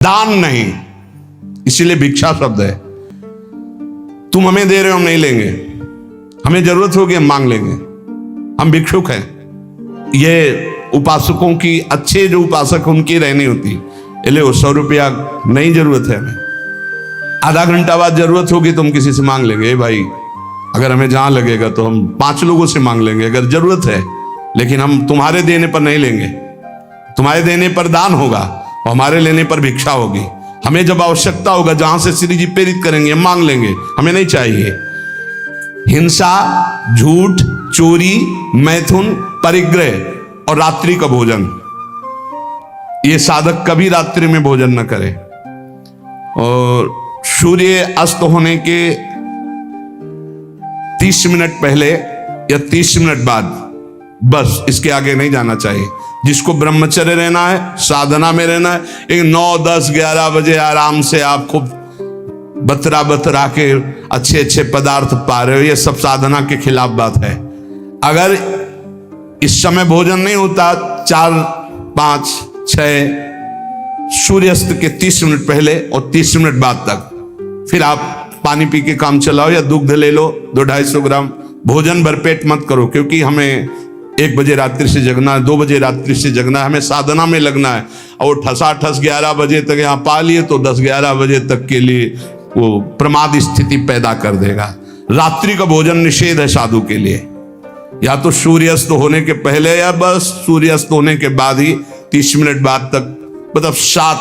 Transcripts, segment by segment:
दान नहीं, इसीलिए भिक्षा शब्द है। तुम हमें दे रहे हो, हम नहीं लेंगे, हमें जरूरत होगी हम मांग लेंगे, हम भिक्षुक हैं। ये उपासकों की, अच्छे जो उपासक उनकी रहनी होती है। ले 100 रुपया नहीं जरूरत है हमें, आधा घंटा बाद जरूरत होगी तो हम किसी से मांग लेंगे। भाई अगर हमें जहां लगेगा तो हम 5 लोगों से मांग लेंगे अगर जरूरत है, लेकिन हम तुम्हारे देने पर नहीं लेंगे। तुम्हारे देने पर दान होगा और हमारे लेने पर भिक्षा होगी। हमें जब आवश्यकता होगा, जहां से श्री जी प्रेरित करेंगे, हम मांग लेंगे, हमें नहीं चाहिए। हिंसा, झूठ, चोरी, मैथुन, परिग्रह और रात्रि का भोजन, ये साधक कभी रात्रि में भोजन न करे। और सूर्य अस्त होने के 30 मिनट पहले या 30 मिनट बाद, बस इसके आगे नहीं जाना चाहिए। जिसको ब्रह्मचर्य रहना है, साधना में रहना है, एक 9, 10, 11 बजे आराम से आप खूब बतरा के अच्छे पदार्थ पा रहे हो, ये सब साधना के खिलाफ बात है। अगर इस समय भोजन नहीं होता, 4, 5, 6 सूर्यास्त के 30 मिनट पहले और 30 मिनट बाद तक, फिर आप पानी पी के काम चलाओ या दुग्ध ले लो 200-250 ग्राम। भोजन भरपेट मत करो, क्योंकि हमें 1 बजे रात्रि से जगना है, 2 बजे रात्रि से जगना है, हमें साधना में लगना है। और ठसाठस 11 बजे तक यहाँ पा लिए तो 10-11 बजे तक के लिए वो प्रमाद स्थिति पैदा कर देगा। रात्रि का भोजन निषेध है साधु के लिए, या तो सूर्यास्त होने के पहले या बस सूर्यास्त होने के बाद ही 30 मिनट बाद तक, मतलब 7,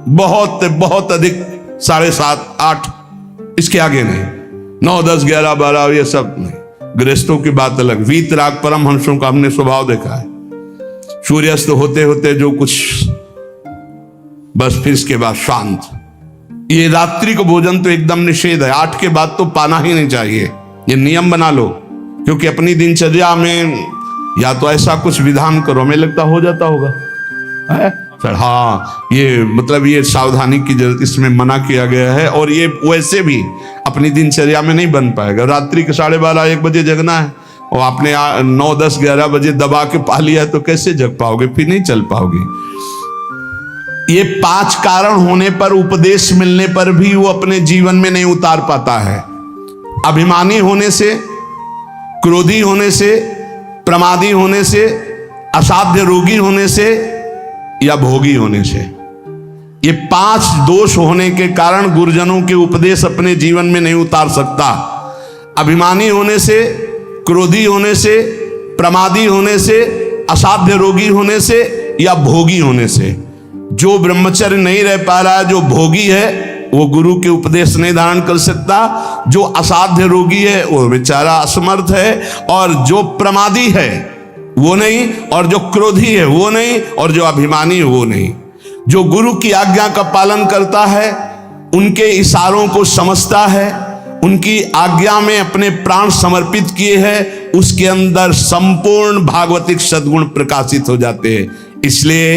बहुत अधिक 7:30, 8, इसके आगे नहीं। 9, 10, 11, 12 ये सब नहीं। गृहस्थों की बात अलग। वीतराग परमहंसों का हमने स्वभाव देखा है, सूर्यास्त होते होते जो कुछ, बस फिर इसके बाद शांत। ये रात्रि को भोजन तो एकदम निषेध है, 8 के बाद तो पाना ही नहीं चाहिए। ये नियम बना लो, क्योंकि अपनी दिनचर्या में या तो ऐसा कुछ विधान करो, हमें लगता हो जाता होगा सर। हाँ, ये मतलब ये सावधानी की जरूरत, इसमें मना किया गया है। और ये वैसे भी अपनी दिनचर्या में नहीं बन पाएगा। रात्रि के 12:30-1 बजे जगना है और आपने 9, 10, 11 बजे दबा के पा लिया तो कैसे जग पाओगे, फिर नहीं चल पाओगे। ये 5 कारण होने पर, उपदेश मिलने पर भी वो अपने जीवन में नहीं उतार पाता है। अभिमानी होने से, क्रोधी होने से, प्रमादी होने से, असाध्य रोगी होने से या भोगी होने से। ये 5 दोष होने के कारण गुरुजनों के उपदेश अपने जीवन में नहीं उतार सकता। अभिमानी होने से, क्रोधी होने से, प्रमादी होने से, असाध्य रोगी होने से या भोगी होने से। जो ब्रह्मचर्य नहीं रह पा रहा है, जो भोगी है, वो गुरु के उपदेश नहीं धारण कर सकता। जो असाध्य रोगी है वो बेचारा असमर्थ है, और जो प्रमादी है वो नहीं, और जो क्रोधी है वो नहीं, और जो अभिमानी है वो नहीं। जो गुरु की आज्ञा का पालन करता है, उनके इशारों को समझता है, उनकी आज्ञा में अपने प्राण समर्पित किए हैं, उसके अंदर संपूर्ण भागवतिक सद्गुण प्रकाशित हो जाते हैं। इसलिए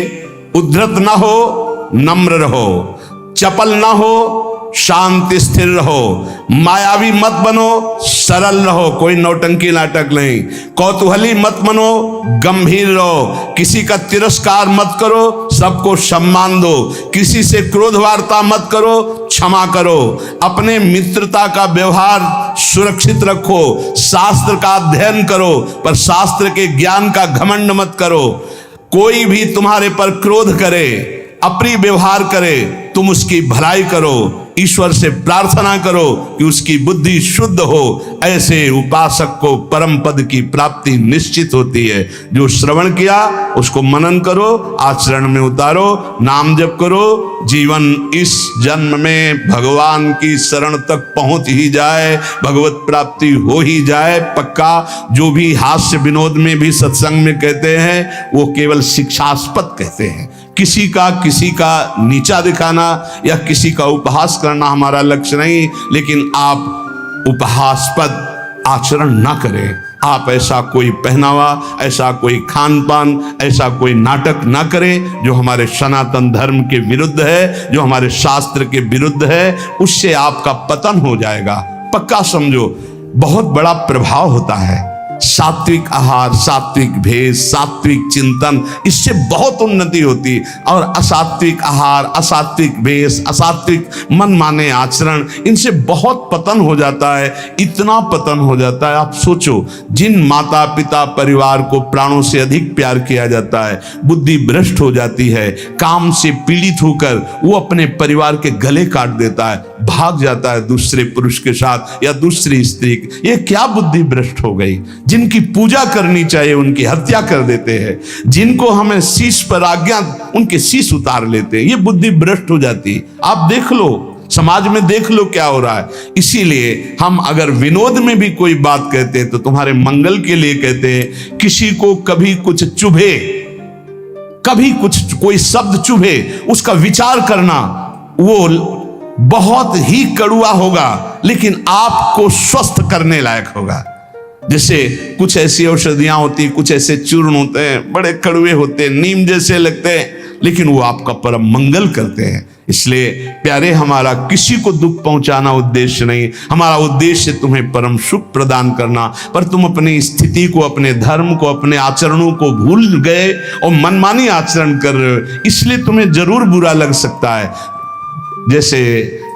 उद्धत ना हो, नम्र रहो, चपल ना हो, शांति स्थिर रहो, मायावी मत बनो, सरल रहो, कोई नौटंकी नाटक नहीं, कौतूहली मत बनो, गंभीर रहो, किसी का तिरस्कार मत करो, सबको सम्मान दो, किसी से क्रोध वार्ता मत करो, क्षमा करो, अपने मित्रता का व्यवहार सुरक्षित रखो, शास्त्र का अध्ययन करो, पर शास्त्र के ज्ञान का घमंड मत करो। कोई भी तुम्हारे पर क्रोध करे, अप्रिय व्यवहार करे, तुम उसकी भलाई करो, ईश्वर से प्रार्थना करो कि उसकी बुद्धि शुद्ध हो। ऐसे उपासक को परम पद की प्राप्ति निश्चित होती है। जो श्रवण किया उसको मनन करो, आचरण में उतारो, नाम जप करो, जीवन इस जन्म में भगवान की शरण तक पहुंच ही जाए, भगवत प्राप्ति हो ही जाए पक्का। जो भी हास्य विनोद में भी सत्संग में कहते हैं, वो केवल शिक्षास्पद कहते हैं। किसी का नीचा दिखाना या किसी का उपहास करना हमारा लक्ष्य नहीं, लेकिन आप उपहासपद आचरण ना करें। आप ऐसा कोई पहनावा, ऐसा कोई खान पान, ऐसा कोई नाटक ना करें जो हमारे सनातन धर्म के विरुद्ध है, जो हमारे शास्त्र के विरुद्ध है। उससे आपका पतन हो जाएगा, पक्का समझो। बहुत बड़ा प्रभाव होता है सात्विक आहार, सात्विक भेष, सात्विक चिंतन, इससे बहुत उन्नति होती। और असात्विक आहार, असात्विक भेष, असात्विक मनमाने आचरण, इनसे बहुत पतन हो जाता है। इतना पतन हो जाता है, आप सोचो, जिन माता पिता परिवार को प्राणों से अधिक प्यार किया जाता है, बुद्धि भ्रष्ट हो जाती है, काम से पीड़ित होकर वो अपने परिवार के गले काट देता है, भाग जाता है दूसरे पुरुष के साथ या दूसरी स्त्री। ये क्या बुद्धि भ्रष्ट हो गई। जिनकी पूजा करनी चाहिए उनकी हत्या कर देते हैं, जिनको हमें शीश पर आज्ञा, उनके शीश उतार लेते हैं। ये बुद्धि भ्रष्ट हो जाती। आप देख लो, समाज में देख लो क्या हो रहा है। इसीलिए हम अगर विनोद में भी कोई बात कहते हैं तो तुम्हारे मंगल के लिए कहते हैं। किसी को कभी कुछ चुभे, कभी कुछ कोई शब्द चुभे, उसका विचार करना, वो बहुत ही कड़वा होगा लेकिन आपको स्वस्थ करने लायक होगा। जैसे कुछ ऐसी औषधियां होती, कुछ ऐसे चूर्ण होते हैं, बड़े कड़वे होते हैं, नीम जैसे लगते हैं, लेकिन वो आपका परम मंगल करते हैं। इसलिए प्यारे, हमारा किसी को दुख पहुंचाना उद्देश्य नहीं, हमारा उद्देश्य तुम्हें परम सुख प्रदान करना। पर तुम अपनी स्थिति को, अपने धर्म को, अपने आचरणों को भूल गए और मनमानी आचरण कर रहे हो, इसलिए तुम्हें जरूर बुरा लग सकता है। जैसे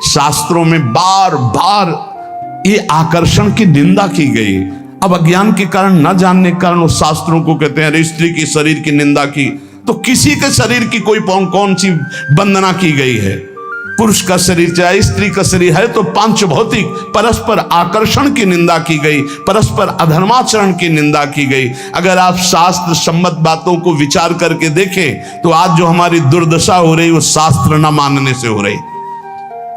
शास्त्रों में बार बार ये आकर्षण की निंदा की गई। अब अज्ञान के कारण, न जानने के कारण, उस शास्त्रों को कहते हैं, स्त्री की शरीर की निंदा की, तो किसी के शरीर की कोई कौन सी वंदना की गई है? पुरुष का शरीर चाहे स्त्री का शरीर है तो पांच भौतिक परस्पर आकर्षण की निंदा की गई, परस्पर अधर्माचरण की निंदा की गई। अगर आप शास्त्र सम्मत बातों को विचार करके देखें तो आज जो हमारी दुर्दशा हो रही वो शास्त्र न मानने से हो रही,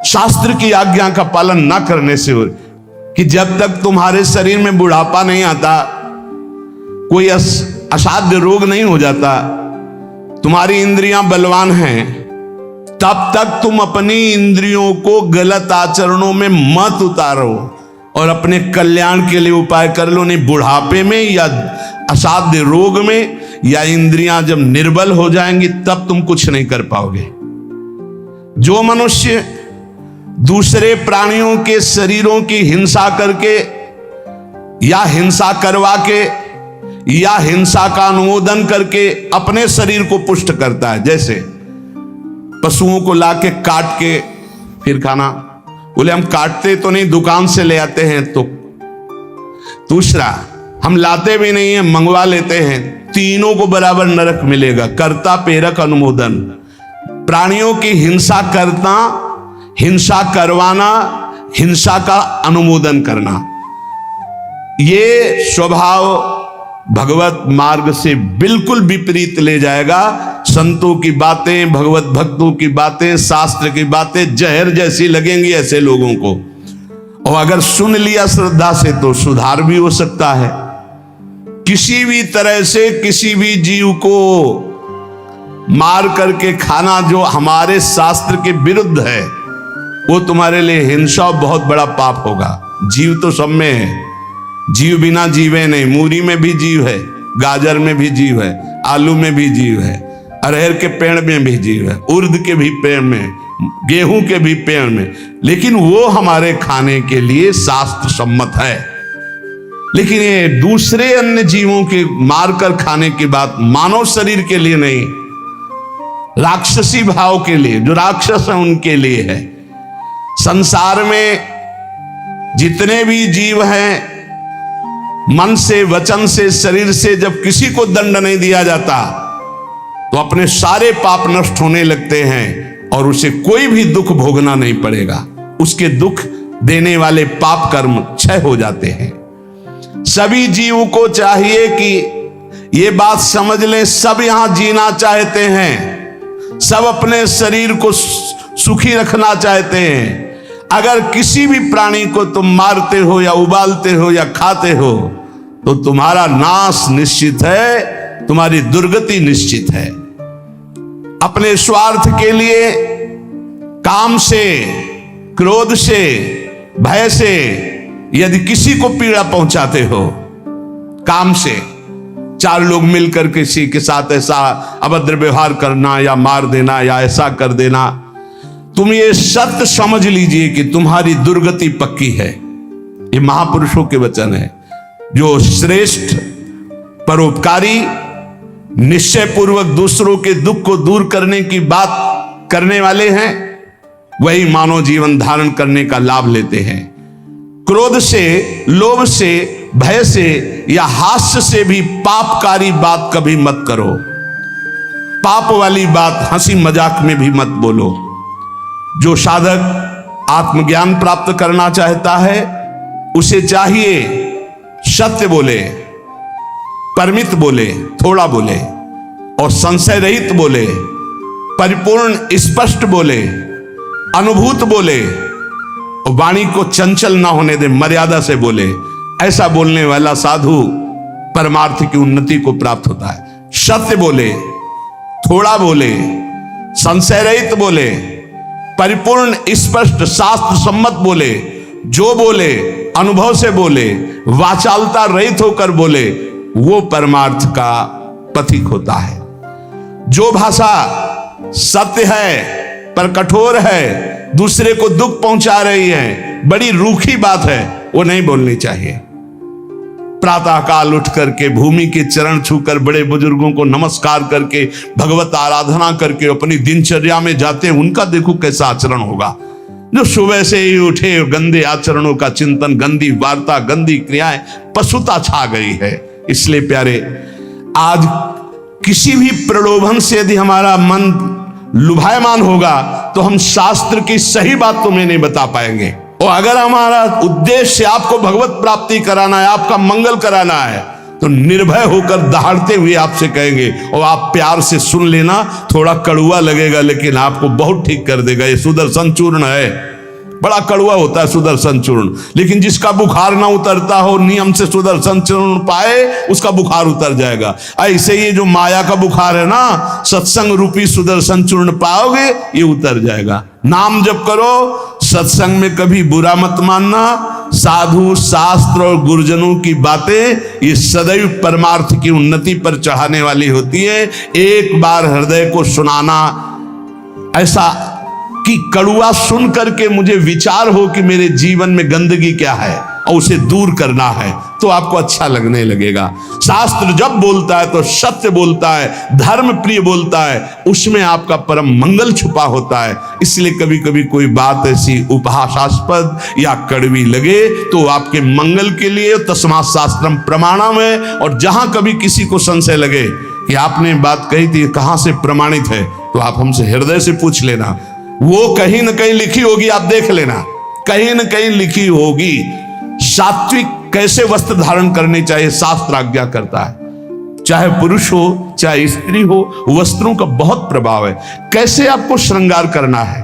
शास्त्र की आज्ञा का पालन न करने से हो रही। कि जब तक तुम्हारे शरीर में बुढ़ापा नहीं आता, कोई असाध्य रोग नहीं हो जाता, तुम्हारी इंद्रियां बलवान हैं, तब तक तुम अपनी इंद्रियों को गलत आचरणों में मत उतारो और अपने कल्याण के लिए उपाय कर लो। नहीं बुढ़ापे में या असाध्य रोग में या इंद्रियां जब निर्बल हो जाएंगी तब तुम कुछ नहीं कर पाओगे। जो मनुष्य दूसरे प्राणियों के शरीरों की हिंसा करके या हिंसा करवा के या हिंसा का अनुमोदन करके अपने शरीर को पुष्ट करता है, जैसे पशुओं को लाके काट के फिर खाना, बोले हम काटते तो नहीं, दुकान से ले आते हैं। तो दूसरा, हम लाते भी नहीं है, मंगवा लेते हैं। तीनों को बराबर नरक मिलेगा। कर्ता प्रेरक अनुमोदन, प्राणियों की हिंसा करना, हिंसा करवाना, हिंसा का अनुमोदन करना, ये स्वभाव भगवत मार्ग से बिल्कुल विपरीत ले जाएगा। संतों की बातें, भगवत भक्तों की बातें, शास्त्र की बातें जहर जैसी लगेंगी ऐसे लोगों को, और अगर सुन लिया श्रद्धा से तो सुधार भी हो सकता है। किसी भी तरह से किसी भी जीव को मार करके खाना जो हमारे शास्त्र के विरुद्ध है, वो तुम्हारे लिए हिंसा बहुत बड़ा पाप होगा। जीव तो सब में है, जीव बिना जीवे नहीं। मूली में भी जीव है, गाजर में भी जीव है, आलू में भी जीव है, अरहर के पेड़ में भी जीव है, उर्द के भी पेड़ में, गेहूं के भी पेड़ में, लेकिन वो हमारे खाने के लिए शास्त्र सम्मत है। लेकिन ये दूसरे अन्य जीवों के मारकर खाने की बात मानव शरीर के लिए नहीं, राक्षसी भाव के लिए, जो राक्षस है उनके लिए है। संसार में जितने भी जीव हैं, मन से, वचन से, शरीर से जब किसी को दंड नहीं दिया जाता तो अपने सारे पाप नष्ट होने लगते हैं और उसे कोई भी दुख भोगना नहीं पड़ेगा। उसके दुख देने वाले पाप कर्म क्षय हो जाते हैं। सभी जीवों को चाहिए कि ये बात समझ लें, सब यहां जीना चाहते हैं, सब अपने शरीर को सुखी रखना चाहते हैं। अगर किसी भी प्राणी को तुम मारते हो या उबालते हो या खाते हो तो तुम्हारा नाश निश्चित है, तुम्हारी दुर्गति निश्चित है। अपने स्वार्थ के लिए, काम से, क्रोध से, भय से यदि किसी को पीड़ा पहुंचाते हो, काम से, चार लोग मिलकर किसी के साथ ऐसा अभद्र व्यवहार करना या मार देना या ऐसा कर देना, तुम ये सत्य समझ लीजिए कि तुम्हारी दुर्गति पक्की है। ये महापुरुषों के वचन है। जो श्रेष्ठ, परोपकारी, निश्चय पूर्वक दूसरों के दुख को दूर करने की बात करने वाले हैं, वही मानव जीवन धारण करने का लाभ लेते हैं। क्रोध से, लोभ से, भय से या हास्य से भी पापकारी बात कभी मत करो। पाप वाली बात हंसी मजाक में भी मत बोलो। जो साधक आत्मज्ञान प्राप्त करना चाहता है, उसे चाहिए सत्य बोले, परमित बोले, थोड़ा बोले, और संशय रहित बोले, परिपूर्ण स्पष्ट बोले, अनुभूत बोले, और वाणी को चंचल ना होने दे, मर्यादा से बोले। ऐसा बोलने वाला साधु परमार्थ की उन्नति को प्राप्त होता है। सत्य बोले, थोड़ा बोले, संशय रहित बोले, परिपूर्ण स्पष्ट शास्त्र सम्मत बोले, जो बोले अनुभव से बोले, वाचालता रहित होकर बोले, वो परमार्थ का पथिक होता है। जो भाषा सत्य है पर कठोर है, दूसरे को दुख पहुंचा रही है, बड़ी रूखी बात है, वो नहीं बोलनी चाहिए। प्रातः काल उठ करके भूमि के चरण छूकर बड़े बुजुर्गों को नमस्कार करके भगवत आराधना करके अपनी दिनचर्या में जाते हैं, उनका देखो कैसा आचरण होगा। जो सुबह से ही उठे गंदे आचरणों का चिंतन, गंदी वार्ता, गंदी क्रियाएं, पशुता छा गई है। इसलिए प्यारे, आज किसी भी प्रलोभन से यदि हमारा मन लुभायमान होगा तो हम शास्त्र की सही बात तुम्हें नहीं बता पाएंगे। और अगर हमारा उद्देश्य आपको भगवत प्राप्ति कराना है, आपका मंगल कराना है, तो निर्भय होकर दहाड़ते हुए आपसे कहेंगे, और आप प्यार से सुन लेना। थोड़ा कड़ुआ लगेगा लेकिन आपको बहुत ठीक कर देगा। ये सुदर्शन चूर्ण है, बड़ा कड़ुआ होता है सुदर्शन चूर्ण, लेकिन जिसका बुखार ना उतरता हो, नियम से सुदर्शन चूर्ण पाए, उसका बुखार उतर जाएगा। ऐसे ये जो माया का बुखार है ना, सत्संग रूपी सुदर्शन चूर्ण पाओगे, ये उतर जाएगा। नाम जप करो, सत्संग में कभी बुरा मत मानना। साधु, शास्त्र और गुरुजनों की बातें ये सदैव परमार्थ की उन्नति पर चढ़ाने वाली होती है। एक बार हृदय को सुनाना, ऐसा कि कड़ुआ सुन करके मुझे विचार हो कि मेरे जीवन में गंदगी क्या है और उसे दूर करना है, तो आपको अच्छा लगने लगेगा। शास्त्र जब बोलता है तो सत्य बोलता है, धर्म प्रिय बोलता है, उसमें आपका परम मंगल छुपा होता है। इसलिए कभी कभी कोई बात ऐसी उपहासास्पद या कड़वी लगे तो आपके मंगल के लिए तस्मात् शास्त्रम प्रमाणम है। और जहां कभी किसी को संशय लगे कि आपने बात कही थी कहां से प्रमाणित है, तो आप हमसे हृदय से पूछ लेना। वो कहीं न कहीं लिखी होगी, आप देख लेना, कहीं न कहीं लिखी होगी। सात्विक कैसे वस्त्र धारण करने चाहिए, शास्त्र आज्ञा करता है। चाहे पुरुष हो चाहे स्त्री हो, वस्त्रों का बहुत प्रभाव है। कैसे आपको श्रृंगार करना है,